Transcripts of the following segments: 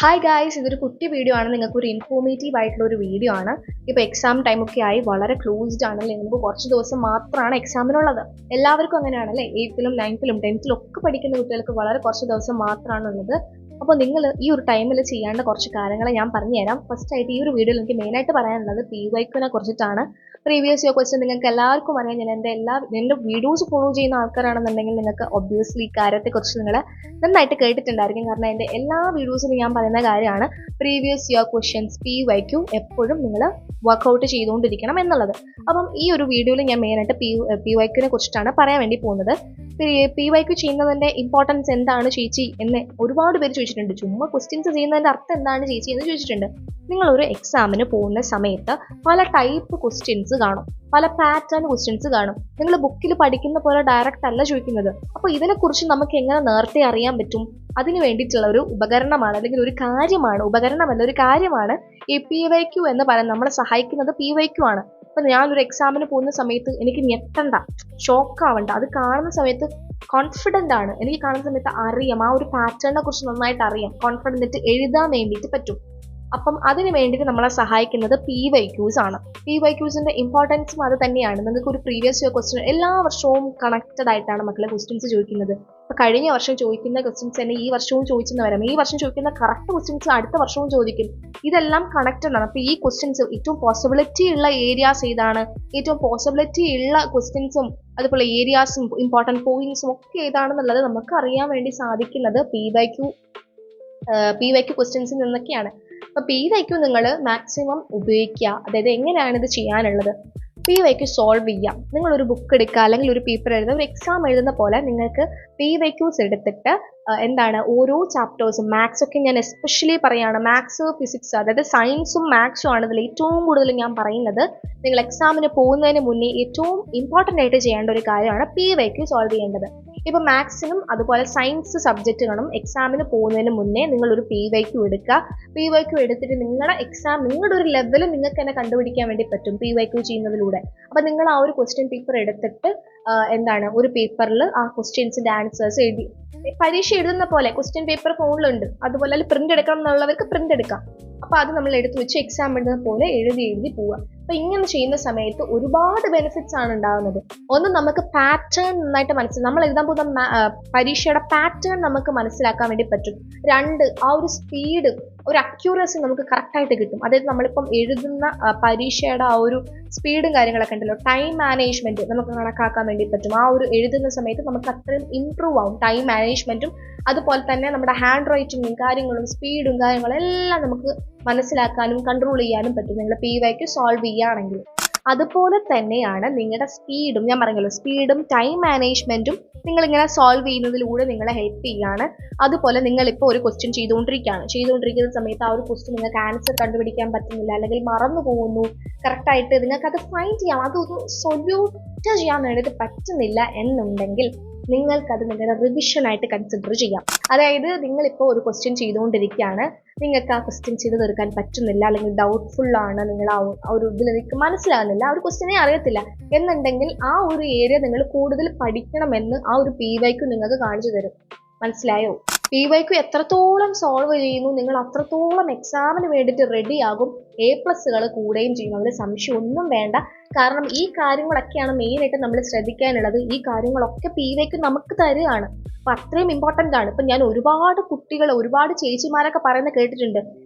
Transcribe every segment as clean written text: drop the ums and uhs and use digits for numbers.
Hi guys, ഇതൊരു കുട്ടി video ആണ്. നിങ്ങൾക്ക് ഒരു ഇൻഫോർമേറ്റീവ് ആയിട്ടുള്ള ഒരു വീഡിയോ ആണ്. ഇപ്പോൾ എക്സാം ടൈമൊക്കെ ആയി വളരെ ക്ലോസ്ഡ് ആണല്ലേ. നമുക്ക് കുറച്ച് ദിവസം മാത്രമാണ് എക്സാമിനുള്ളത്. എല്ലാവർക്കും അങ്ങനെയാണല്ലേ. 8th-ലും 9th-ലും 10th-ലും ഒക്കെ പഠിക്കുന്ന കുട്ടികൾക്ക് വളരെ കുറച്ച് ദിവസം മാത്രമാണുള്ളത്. അപ്പോൾ നിങ്ങൾ ഈ ഒരു ടൈമിൽ ചെയ്യേണ്ട കുറച്ച് കാര്യങ്ങൾ ഞാൻ പറഞ്ഞുതരാം. ഫസ്റ്റ് ആയിട്ട് ഈ ഒരു വീഡിയോയിൽ എനിക്ക് മെയിനായിട്ട് പറയാനുള്ളത് PYQനെ കുറിച്ചിട്ടാണ്. പ്രീവിയസ് ഇയർ ക്വസ്റ്റ്യൻ നിങ്ങൾക്ക് എല്ലാവർക്കും അറിയാം. ഞാൻ എൻ്റെ വീഡിയോസ് ഫോളോ ചെയ്യുന്ന ആൾക്കാരാണെന്നുണ്ടെങ്കിൽ നിങ്ങൾക്ക് ഒബ്വിയസ്ലി ഈ കാര്യത്തെക്കുറിച്ച് നിങ്ങൾ നന്നായിട്ട് കേട്ടിട്ടുണ്ടായിരിക്കും. കാരണം എൻ്റെ എല്ലാ വീഡിയോസിലും ഞാൻ പറയുന്ന കാര്യമാണ് പ്രീവിയസ് ഇയർ ക്വസ്റ്റ്യൻസ് PYQ എപ്പോഴും നിങ്ങൾ വർക്കൗട്ട് ചെയ്തുകൊണ്ടിരിക്കണം എന്നുള്ളത്. അപ്പം ഈ ഒരു വീഡിയോയിൽ ഞാൻ മെയിനായിട്ട് PYQനെ കുറിച്ചിട്ടാണ് പറയാൻ വേണ്ടി പോകുന്നത്. PYQ ചെയ്യുന്നതിൻ്റെ ഇമ്പോർട്ടൻസ് എന്താണ് ചേച്ചി എന്ന് ഒരുപാട് പേര് ചോദിച്ചിട്ടുണ്ട്. ചുമ്മാ ക്വസ്റ്റ്യൻസ് ചെയ്യുന്നതിൻ്റെ അർത്ഥം എന്താണ് ചേച്ചി എന്ന് ചോദിച്ചിട്ടുണ്ട്. നിങ്ങളൊരു എക്സാമിന് പോകുന്ന സമയത്ത് പല ടൈപ്പ് ക്വസ്റ്റ്യൻസ് കാണും, പല പാറ്റേൺ ക്വസ്റ്റ്യൻസ് കാണും. നിങ്ങൾ ബുക്കിൽ പഠിക്കുന്ന പോലെ ഡയറക്റ്റ് അല്ല ചോദിക്കുന്നത്. അപ്പോൾ ഇതിനെക്കുറിച്ച് നമുക്ക് എങ്ങനെ നേരത്തെ അറിയാൻ പറ്റും? അതിന് വേണ്ടിയിട്ടുള്ള ഒരു ഉപകരണമാണ്, അല്ലെങ്കിൽ ഒരു കാര്യമാണ്, ഉപകരണമല്ല ഒരു കാര്യമാണ് ഈ PYQ എന്ന് പറയുന്നത്. നമ്മളെ സഹായിക്കുന്നത് PYQ ആണ്. അപ്പം ഞാനൊരു എക്സാമിന് പോകുന്ന സമയത്ത് എനിക്ക് ഞെട്ടണ്ട, ഷോക്കാവണ്ട. അത് കാണുന്ന സമയത്ത് കോൺഫിഡൻ്റ് ആണ്. എനിക്ക് കാണുന്ന സമയത്ത് അറിയാം, ആ ഒരു പാറ്റേണിനെ കുറിച്ച് നന്നായിട്ട് അറിയാം. കോൺഫിഡൻ്റ് എഴുതാൻ വേണ്ടിയിട്ട് പറ്റും. അപ്പം അതിന് വേണ്ടിയിട്ട് നമ്മളെ സഹായിക്കുന്നത് PYQs ആണ്. PYQസിൻ്റെ ഇമ്പോർട്ടൻസും അത് തന്നെയാണ്. നിങ്ങൾക്ക് ഒരു പ്രീവിയസ് ഇയർ ക്വസ്റ്റ്യൻ എല്ലാ വർഷവും കണക്റ്റഡ് ആയിട്ടാണ് മക്കളെ ക്വസ്റ്റ്യൻസ് ചോദിക്കുന്നത്. ഇപ്പോൾ കഴിഞ്ഞ വർഷം ചോദിക്കുന്ന ക്വസ്റ്റ്യൻസ് തന്നെ ഈ വർഷവും ചോദിച്ചെന്ന് വരാം. ഈ വർഷം ചോദിക്കുന്ന കറക്റ്റ് ക്വസ്റ്റ്യൻസ് അടുത്ത വർഷവും ചോദിക്കും. ഇതെല്ലാം കണക്റ്റഡ് ആണ്. അപ്പോൾ ഈ ക്വസ്റ്റ്യൻസ് ഏറ്റവും പോസിബിലിറ്റി ഉള്ള ഏരിയാസ് ഏതാണ്, ഏറ്റവും പോസിബിലിറ്റി ഉള്ള ക്വസ്റ്റ്യൻസും അതുപോലെ ഏരിയാസും ഇമ്പോർട്ടൻറ്റ് പോയിന്റ്സും ഒക്കെ ഏതാണെന്നുള്ളത് നമുക്ക് അറിയാൻ വേണ്ടി സാധിക്കുന്നത് PYQ ക്വസ്റ്റ്യൻസിൽ നിന്നൊക്കെയാണ്. അപ്പോൾ PYQ നിങ്ങൾ മാക്സിമം ഉപയോഗിക്കുക. അതായത് എങ്ങനെയാണ് ഇത് ചെയ്യാനുള്ളത്? PYQ സോൾവ് ചെയ്യാം. നിങ്ങളൊരു ബുക്ക് എടുക്കുക, അല്ലെങ്കിൽ ഒരു പേപ്പർ എഴുതുക, ഒരു എക്സാം എഴുതുന്ന പോലെ നിങ്ങൾക്ക് PYQs എടുത്തിട്ട് ഓരോ ചാപ്റ്റേഴ്സും, മാത്സ് ഒക്കെ ഞാൻ എസ്പെഷ്യലി പറയുകയാണ്. മാത്സ്, ഫിസിക്സ്, അതായത് സയൻസും മാത്സും ആണ് ഇതിൽ ഏറ്റവും കൂടുതൽ ഞാൻ പറയുന്നത്. നിങ്ങൾ എക്സാമിന് പോകുന്നതിന് മുന്നേ ഏറ്റവും ഇമ്പോർട്ടൻ്റ് ആയിട്ട് ചെയ്യേണ്ട ഒരു കാര്യമാണ് PYQ സോൾവ് ചെയ്യേണ്ടത്. ഇപ്പോൾ മാത്സിനും അതുപോലെ സയൻസ് സബ്ജക്റ്റുകളും എക്സാമിന് പോകുന്നതിന് മുന്നേ നിങ്ങളൊരു PYQ എടുക്കുക. PYQ എടുത്തിട്ട് നിങ്ങളുടെ ഒരു ലെവൽ നിങ്ങൾക്ക് തന്നെ കണ്ടുപിടിക്കാൻ വേണ്ടി പറ്റും PYQ ചെയ്യുന്നതിലൂടെ. അപ്പോൾ നിങ്ങൾ ആ ഒരു ക്വസ്റ്റ്യൻ പേപ്പർ എടുത്തിട്ട് ഒരു പേപ്പറിൽ ആ ക്വസ്റ്റ്യൻസിൻ്റെ ആൻസേഴ്സ് എഴുതി, പരീക്ഷ എഴുതുന്ന പോലെ ക്വസ്റ്റ്യൻ പേപ്പർ ഫോണിലുണ്ട്, അതുപോലെ അതിൽ പ്രിന്റ് എടുക്കണം എന്നുള്ളവർക്ക് പ്രിന്റ് എടുക്കാം. അപ്പോൾ അത് നമ്മൾ എടുത്ത് വെച്ച് എക്സാം എഴുതുന്ന പോലെ എഴുതി പോവുക. അപ്പോൾ ഇങ്ങനെ ചെയ്യുന്ന സമയത്ത് ഒരുപാട് ബെനിഫിറ്റ്സ് ആണ് ഉണ്ടാകുന്നത്. ഒന്ന്, നമുക്ക് പാറ്റേൺ നന്നായിട്ട് നമ്മൾ എഴുതാൻ പോകുന്ന പരീക്ഷയുടെ പാറ്റേൺ നമുക്ക് മനസ്സിലാക്കാൻ വേണ്ടി പറ്റും. 2, ആ ഒരു സ്പീഡ്, ഒരു അക്യൂറസി നമുക്ക് കറക്റ്റായിട്ട് കിട്ടും. അതായത് നമ്മളിപ്പം എഴുതുന്ന പരീക്ഷയുടെ ആ ഒരു സ്പീഡും കാര്യങ്ങളൊക്കെ ഉണ്ടല്ലോ, ടൈം മാനേജ്മെൻറ്റ് നമുക്ക് കണക്കാക്കാൻ വേണ്ടി പറ്റും. ആ ഒരു എഴുതുന്ന സമയത്ത് നമുക്ക് അത്രയും ഇമ്പ്രൂവ് ആവും ടൈം മാനേജ്മെൻറ്റും. അതുപോലെ തന്നെ നമ്മുടെ ഹാൻഡ് റൈറ്റിങ്ങും കാര്യങ്ങളും സ്പീഡും കാര്യങ്ങളും എല്ലാം നമുക്ക് മനസ്സിലാക്കാനും കൺട്രോൾ ചെയ്യാനും പറ്റും നിങ്ങൾ PYQ സോൾവ് ചെയ്യുകയാണെങ്കിൽ. അതുപോലെ തന്നെയാണ് നിങ്ങളുടെ സ്പീഡും, ഞാൻ പറഞ്ഞല്ലോ, സ്പീഡും ടൈം മാനേജ്മെൻറ്റും നിങ്ങളിങ്ങനെ സോൾവ് ചെയ്യുന്നതിലൂടെ നിങ്ങളെ ഹെൽപ്പ് ചെയ്യുകയാണ്. അതുപോലെ നിങ്ങളിപ്പോൾ ഒരു ക്വസ്റ്റ്യൻ ചെയ്തുകൊണ്ടിരിക്കുന്ന സമയത്ത് ആ ഒരു ക്വസ്റ്റ്യൻ നിങ്ങൾക്ക് ആൻസർ കണ്ടുപിടിക്കാൻ പറ്റുന്നില്ല, അല്ലെങ്കിൽ മറന്നു പോകുന്നു, കറക്റ്റായിട്ട് നിങ്ങൾക്കത് ഫൈൻഡ് ചെയ്യാം, അതൊരു സൊല്യൂട്ട് ചെയ്യാൻ വേണ്ടിയിട്ട് പറ്റുന്നില്ല എന്നുണ്ടെങ്കിൽ നിങ്ങൾക്കത് നിങ്ങളുടെ റിവിഷനായിട്ട് കൺസിഡർ ചെയ്യാം. അതായത് നിങ്ങളിപ്പോൾ ഒരു ക്വസ്റ്റ്യൻ ചെയ്തുകൊണ്ടിരിക്കുകയാണ്, നിങ്ങൾക്ക് ആ ക്വസ്റ്റ്യൻ ചെയ്ത് തീർക്കാൻ പറ്റുന്നില്ല, അല്ലെങ്കിൽ ഡൗട്ട്ഫുൾ ആണ്, നിങ്ങൾ ആ ഒരു ഇതിൽ നിങ്ങൾക്ക് മനസ്സിലാകുന്നില്ല, ആ ഒരു ക്വസ്റ്റ്യനെ അറിയത്തില്ല എന്നുണ്ടെങ്കിൽ ആ ഒരു ഏരിയ നിങ്ങൾ കൂടുതൽ പഠിക്കണമെന്ന് ആ ഒരു PYQ നിങ്ങൾക്ക് കാണിച്ചു തരും. മനസ്സിലായോ? PYQ എത്രത്തോളം സോൾവ് ചെയ്യുന്നു, നിങ്ങൾ അത്രത്തോളം എക്സാമിന് വേണ്ടിയിട്ട് റെഡിയാകും. A+കൾ കൂടുകയും ചെയ്യും. അതിൽ സംശയം ഒന്നും വേണ്ട. കാരണം ഈ കാര്യങ്ങളൊക്കെയാണ് മെയിനായിട്ട് നമ്മൾ ശ്രദ്ധിക്കാനുള്ളത്. ഈ കാര്യങ്ങളൊക്കെ PYQ നമുക്ക് തരികയാണ്. അപ്പം അത്രയും ഇമ്പോർട്ടൻ്റ് ആണ്. ഇപ്പം ഞാൻ ഒരുപാട് ചേച്ചിമാരൊക്കെ പറയുന്നത് കേട്ടിട്ടുണ്ട്.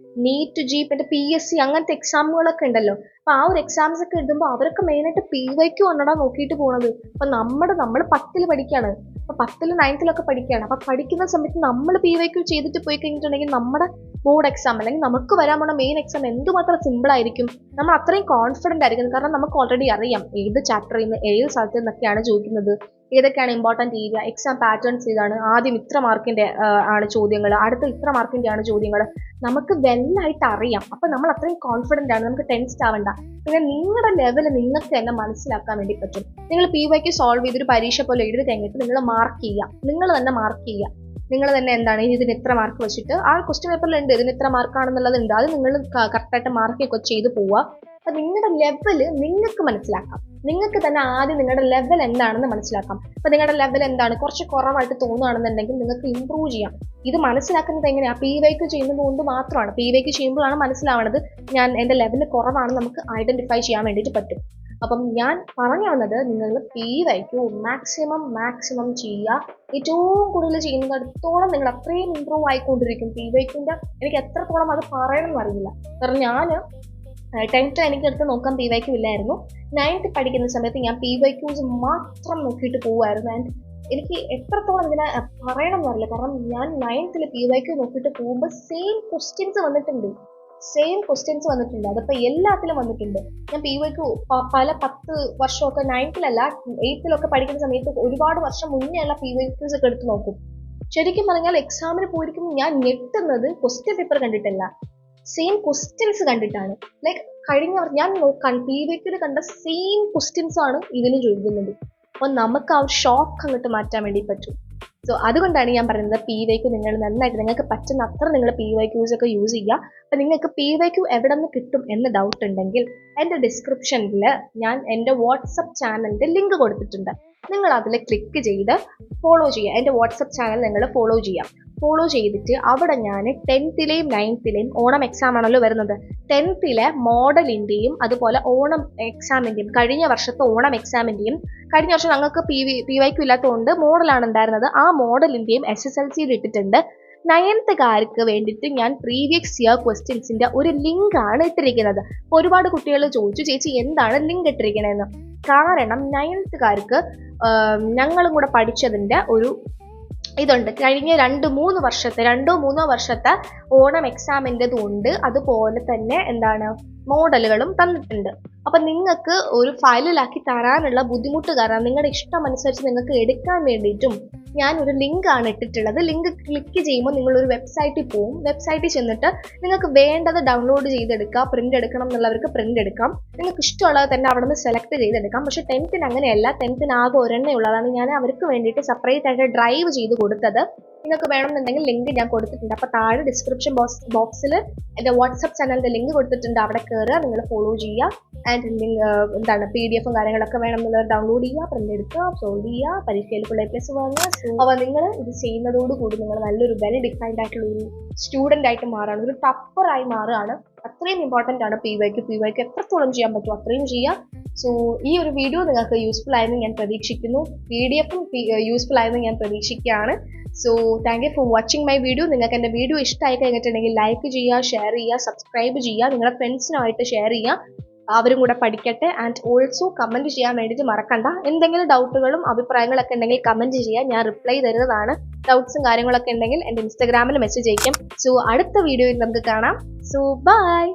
NEET, JEE, PSC അങ്ങനത്തെ എക്സാമുകളൊക്കെ ഉണ്ടല്ലോ. അപ്പോൾ ആ ഒരു എക്സാംസ് ഒക്കെ എഴുതുമ്പോൾ അവരൊക്കെ മെയിനായിട്ട് PYQ ആണോടാ നോക്കിയിട്ട് പോകുന്നത്. അപ്പം നമ്മൾ 10ൽ പഠിക്കുകയാണ്, അപ്പോൾ 10ലും 9ത്തിലൊക്കെ പഠിക്കുകയാണ്. അപ്പോൾ പഠിക്കുന്ന സമയത്ത് നമ്മൾ PYQ ചെയ്തിട്ട് പോയി കഴിഞ്ഞിട്ടുണ്ടെങ്കിൽ നമ്മുടെ ബോർഡ് എക്സാം, അല്ലെങ്കിൽ നമുക്ക് വരാൻ പോണ മെയിൻ എക്സാം എന്തുമാത്രം സിമ്പിളായിരിക്കും. നമ്മൾ അത്രയും കോൺഫിഡൻ്റ് ആയിരിക്കും. കാരണം നമുക്ക് ഓൾറെഡി അറിയാം ഏത് ചാപ്റ്ററിൽ നിന്ന് ഏത് സ്ഥലത്ത് നിന്നൊക്കെയാണ് ചോദിക്കുന്നത്, ഏതൊക്കെയാണ് ഇമ്പോർട്ടൻ്റ് ഏരിയ, എക്സാം പാറ്റേൺസ് ഏതാണ്, ആദ്യം ഇത്ര മാർക്കിൻ്റെ ആണ് ചോദ്യങ്ങൾ, അടുത്ത ഇത്ര മാർക്കിൻ്റെ ആണ് ചോദ്യങ്ങൾ, നമുക്ക് വെല്ലായിട്ട് അറിയാം. അപ്പം നമ്മൾ അത്രയും കോൺഫിഡൻ്റ് ആണ്, നമുക്ക് ടെൻസ്ഡ് ആവണ്ട. പിന്നെ നിങ്ങളുടെ ലെവൽ നിങ്ങൾക്ക് തന്നെ മനസ്സിലാക്കാൻ വേണ്ടി പറ്റും. നിങ്ങൾ PYQ സോൾവ് ചെയ്തൊരു പരീക്ഷ പോലെ എഴുതി കഴിഞ്ഞിട്ട് നിങ്ങൾ മാർക്ക് ചെയ്യുക, നിങ്ങൾ തന്നെ ഇതിന് ഇത്ര മാർക്ക് വെച്ചിട്ട് ആ ക്വസ്റ്റ്യൻ പേപ്പറിലുണ്ട് ഇതിന് ഇത്ര മാർക്കാണെന്നുള്ളത് ഉണ്ട്, അത് നിങ്ങൾ കറക്റ്റായിട്ട് മാർക്കൊക്കെ ചെയ്ത് പോവുക. അപ്പം നിങ്ങളുടെ ലെവല് നിങ്ങൾക്ക് മനസ്സിലാക്കാം. നിങ്ങൾക്ക് തന്നെ ആദ്യം നിങ്ങളുടെ ലെവൽ എന്താണെന്ന് മനസ്സിലാക്കാം. അപ്പോൾ നിങ്ങളുടെ ലെവൽ എന്താണ്, കുറച്ച് കുറവായിട്ട് തോന്നുകയാണെന്നുണ്ടെങ്കിൽ നിങ്ങൾക്ക് ഇമ്പ്രൂവ് ചെയ്യാം. ഇത് മനസ്സിലാക്കുന്നത് എങ്ങനെയാണ്, PYQ ചെയ്യുന്നത് കൊണ്ട് മാത്രമാണ്. PYQ ചെയ്യുമ്പോഴാണ് മനസ്സിലാവുന്നത് എൻ്റെ ലെവൽ കുറവാണെന്ന് നമുക്ക് ഐഡന്റിഫൈ ചെയ്യാൻ വേണ്ടിയിട്ട് പറ്റും. അപ്പം ഞാൻ പറഞ്ഞു വന്നത്, നിങ്ങൾ PYQ മാക്സിമം ചെയ്യുക. ഏറ്റവും കൂടുതൽ ചെയ്യുന്നിടത്തോളം നിങ്ങൾ അത്രയും ഇമ്പ്രൂവ് ആയിക്കൊണ്ടിരിക്കും. PYQന്റെ എനിക്ക് എത്രത്തോളം അത് പറയണമെന്ന് അറിയില്ല. കാരണം ഞാൻ 10th എനിക്ക് എടുത്ത് നോക്കാൻ PYQ ഇല്ലായിരുന്നു. 9th പഠിക്കുന്ന സമയത്ത് ഞാൻ PYQs മാത്രം നോക്കിയിട്ട് പോവുമായിരുന്നു. ആൻഡ് എനിക്ക് എത്രത്തോളം ഇതിനെ പറയണം എന്നറിയില്ല. കാരണം ഞാൻ 9th PYQ നോക്കിയിട്ട് പോകുമ്പോൾ സെയിം ക്വസ്റ്റ്യൻസ് വന്നിട്ടുണ്ട്. അതിപ്പോൾ എല്ലാത്തിലും വന്നിട്ടുണ്ട്. ഞാൻ PYQ പല 10 വർഷമൊക്കെ 9th 8th പഠിക്കുന്ന സമയത്ത് ഒരുപാട് വർഷം മുന്നേ ഉള്ള PYQs ഒക്കെ എടുത്ത് നോക്കും. ശരിക്കും പറഞ്ഞാൽ എക്സാമിന് പോയിരിക്കുമ്പോൾ ഞാൻ ഞെട്ടുന്നത് ക്വസ്റ്റ്യൻ പേപ്പർ കണ്ടിട്ടല്ല, സെയിം ക്വസ്റ്റ്യൻസ് കണ്ടിട്ടാണ്. ലൈക്ക് ഞാൻ PYQൽ കണ്ട സെയിം ക്വസ്റ്റ്യൻസ് ആണ് ഇതിനും ചോദിക്കുന്നത്. അപ്പോൾ നമുക്ക് ആ ഒരു ഷോക്ക് അങ്ങോട്ട് മാറ്റാൻ വേണ്ടി പറ്റും. സോ അതുകൊണ്ടാണ് ഞാൻ പറയുന്നത്, PYQ നിങ്ങൾ നന്നായിട്ട് നിങ്ങൾക്ക് പറ്റുന്ന അത്ര നിങ്ങൾ PYQs ഒക്കെ യൂസ് ചെയ്യുക. അപ്പം നിങ്ങൾക്ക് PYQ എവിടെ നിന്ന് കിട്ടും എന്ന് ഡൗട്ട് ഉണ്ടെങ്കിൽ എൻ്റെ ഡിസ്ക്രിപ്ഷനിൽ ഞാൻ എൻ്റെ വാട്സപ്പ് ചാനലിൻ്റെ ലിങ്ക് കൊടുത്തിട്ടുണ്ട്. നിങ്ങൾ അതിൽ ക്ലിക്ക് ചെയ്ത് ഫോളോ ചെയ്യുക. എൻ്റെ വാട്സപ്പ് ചാനൽ നിങ്ങൾ ഫോളോ ചെയ്തിട്ട് അവിടെ ഞാൻ 10th-ലെയും 9th-ലെയും ഓണം എക്സാം ആണല്ലോ വരുന്നത്. 10th-ലെ മോഡലിൻ്റെയും അതുപോലെ ഓണം എക്സാമിൻ്റെയും, കഴിഞ്ഞ വർഷത്തെ ഓണം എക്സാമിൻ്റെയും, കഴിഞ്ഞ വർഷം ഞങ്ങൾക്ക് PYQ ഇല്ലാത്തതുകൊണ്ട് മോഡലാണ് ഉണ്ടായിരുന്നത്, ആ മോഡലിൻ്റെയും SSLCയിൽ ഇട്ടിട്ടുണ്ട്. 9th-കാർക്ക് വേണ്ടിയിട്ട് ഞാൻ പ്രീവിയസ് ഇയർ ക്വസ്റ്റ്യൻസിൻ്റെ ഒരു ലിങ്ക് ആണ് ഇട്ടിരിക്കുന്നത്. അപ്പോൾ ഒരുപാട് കുട്ടികൾ ചോദിച്ചു, ചേച്ചി എന്താണ് ലിങ്ക് ഇട്ടിരിക്കണതെന്ന്. കാരണം 9th-കാർക്ക് ഞങ്ങളും കൂടെ പഠിച്ചതിൻ്റെ ഒരു ഇതുണ്ട്. കഴിഞ്ഞ 2-3 വർഷത്തെ ഓണം എക്സാമിൻ്റെതും ഉണ്ട്, അതുപോലെ തന്നെ മോഡലുകളും തന്നിട്ടുണ്ട്. അപ്പം നിങ്ങൾക്ക് ഒരു ഫയലിലാക്കി തരാനുള്ള ബുദ്ധിമുട്ട് കാരണം നിങ്ങളുടെ ഇഷ്ടം അനുസരിച്ച് നിങ്ങൾക്ക് എടുക്കാൻ വേണ്ടിയിട്ടും ഞാൻ ഒരു ലിങ്ക് ആണ് ഇട്ടിട്ടുള്ളത്. ലിങ്ക് ക്ലിക്ക് ചെയ്യുമ്പോൾ നിങ്ങളൊരു വെബ്സൈറ്റിൽ പോകും. വെബ്സൈറ്റിൽ ചെന്നിട്ട് നിങ്ങൾക്ക് വേണ്ടത് ഡൗൺലോഡ് ചെയ്തെടുക്കാം. പ്രിൻ്റ് എടുക്കണം എന്നുള്ളവർക്ക് പ്രിൻ്റ് എടുക്കാം. നിങ്ങൾക്ക് ഇഷ്ടമുള്ളത് തന്നെ അവിടെ നിന്ന് സെലക്ട് ചെയ്തെടുക്കാം. പക്ഷേ 10th-ന് അങ്ങനെയല്ല. 10th-ന് ആകെ ഒരെണ്ണേ ഉള്ളതാണ്. ഞാൻ അവർക്ക് വേണ്ടിയിട്ട് സെപ്പറേറ്റ് ആയിട്ട് ഡ്രൈവ് ചെയ്ത് കൊടുത്തത്. നിങ്ങൾക്ക് വേണമെന്നുണ്ടെങ്കിൽ ലിങ്ക് ഞാൻ കൊടുത്തിട്ടുണ്ട്. അപ്പോൾ താഴെ ഡിസ്ക്രിപ്ഷൻ ബോക്സിൽ എൻ്റെ വാട്സപ്പ് ചാനലിൻ്റെ ലിങ്ക് കൊടുത്തിട്ടുണ്ട്. അവിടെ കയറുക, നിങ്ങൾ ഫോളോ ചെയ്യുക. ആൻഡ് PDF കാര്യങ്ങളൊക്കെ വേണമെന്നുള്ളത് ഡൗൺലോഡ് ചെയ്യുക, പ്രിൻ്റ് എടുക്കുക, സോൾവ് ചെയ്യുക, പരീക്ഷയിൽ ഫുൾ A+ വാങ്ങുക. അപ്പോൾ നിങ്ങൾ ഇത് ചെയ്യുന്നതോടുകൂടി നിങ്ങൾ നല്ലൊരു വെൽ ഡിഫൈൻഡ് ആയിട്ടുള്ള ഒരു സ്റ്റുഡൻ്റ് ആയിട്ട് മാറുകയാണ്, ഒരു ടപ്പറായി മാറുകയാണ്. അത്രയും ഇമ്പോർട്ടൻ്റ് ആണ് PYQ എത്രത്തോളം ചെയ്യാൻ പറ്റുമോ അത്രയും ചെയ്യുക. സോ ഈ ഒരു വീഡിയോ നിങ്ങൾക്ക് യൂസ്ഫുൾ ആയെന്ന് ഞാൻ പ്രതീക്ഷിക്കുന്നു. PDF-ഉം യൂസ്ഫുൾ ആയെന്ന് ഞാൻ പ്രതീക്ഷിക്കുകയാണ്. So thank you for watching my video. നിങ്ങൾക്ക് എൻ്റെ വീഡിയോ ഇഷ്ടമായി കഴിഞ്ഞിട്ടുണ്ടെങ്കിൽ ലൈക്ക് ചെയ്യുക, ഷെയർ ചെയ്യുക, സബ്സ്ക്രൈബ് ചെയ്യുക, നിങ്ങളുടെ ഫ്രണ്ട്സിനായിട്ട് ഷെയർ ചെയ്യുക, അവരും കൂടെ പഠിക്കട്ടെ. ആൻഡ് ഓൾസോ കമൻറ്റ് ചെയ്യാൻ വേണ്ടിയിട്ട് മറക്കണ്ട. എന്തെങ്കിലും ഡൗട്ടുകളും അഭിപ്രായങ്ങളൊക്കെ ഉണ്ടെങ്കിൽ കമൻറ്റ് ചെയ്യുക, ഞാൻ റിപ്ലൈ തരുന്നതാണ്. ഡൗട്ട്സും കാര്യങ്ങളൊക്കെ ഉണ്ടെങ്കിൽ എൻ്റെ ഇൻസ്റ്റാഗ്രാമിൽ മെസ്സേജ് അയക്കും. സോ അടുത്ത വീഡിയോയിൽ നമുക്ക് കാണാം. So by.